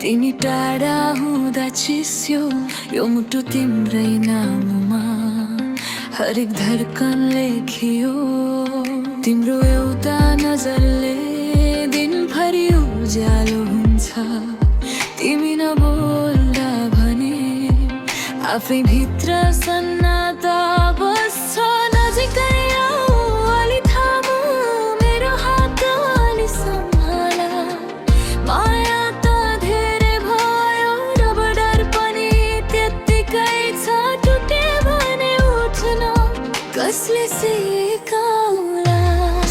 तिमी टाढा हुँदा चिस्यो यो मुटु तिम्रै नाममा हरेक धड्कन लेखियो तिम्रो एउटा नजरले दिनभरि उज्यालो हुन्छ तिमी नबोल्दा भने आफै भित्र सन्नाटा बस्छ नजिकै आऊ अलि थामु मेरो हात अलि सम्हाला माया त धेरै भयो रबडर पनि त्यत्तिकै छ टुटे भने उठ्न कसले सिकाउला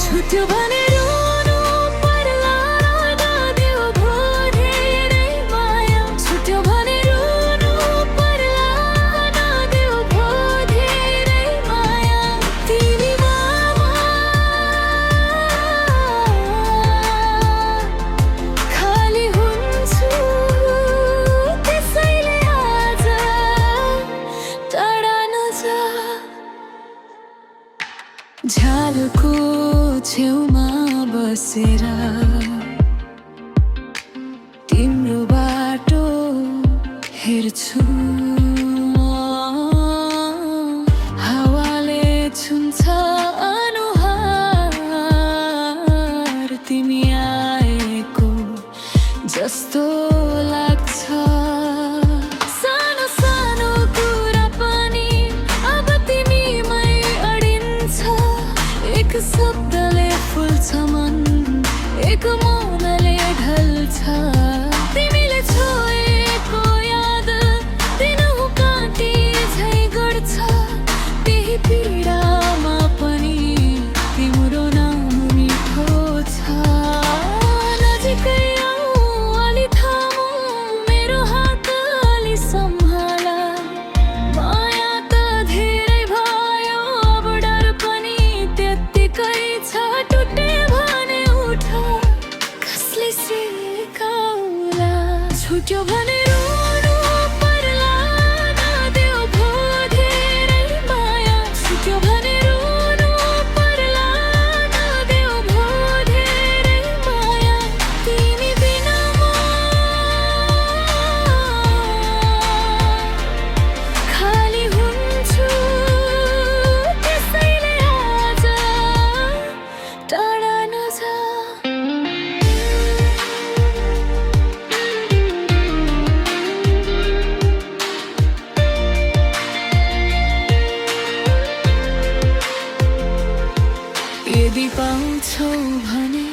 छुट्यो भने रुनु पर्ला नदेऊ भो धेरै माया छुट्यो भने रुनु पर्ला नदेऊ भो धेरै माया तिमी मामा खाली हुन्छु त्यसैले आज टाढा नजा झ्यालको छेउमा बसेर तिम्रो बाटो हेर्छु हावाले छुन्छ अनुहार तिमी आएको जस्तो लाग्छ सानो सानो कुरा पनि अब तिमीमै अडिन्छ एक शब्दले फुल्छ मन एक मौनले ढल्छ तिमीले छोएको याद दिनहुँ काटी झै गर्छ त्यही पीडामा पनि तिम्रो नाम मिठो छ नजिकै आऊ अलि थामु मेरो हात अलि सम्हाला माया त धेरै भयो अब डर पनि त्यत्तिकै छ टुटे भने उठ कसले सिकाउला छुट्यो भने रुनु पर्ला नदेऊ भो धेरै माया छुट्यो भने रुनु पर्ला नदेऊ भो धेरै माया तिमी बिना म खाली हुन्छु त्यसैले आज टाढा नजा यदि पाउँछौ भने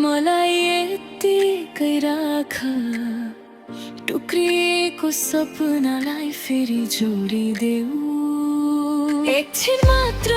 मलाई यत्तिकै राख टुक्रिएको सपनालाई फेरि जोडिदेऊ एकछिन मात्र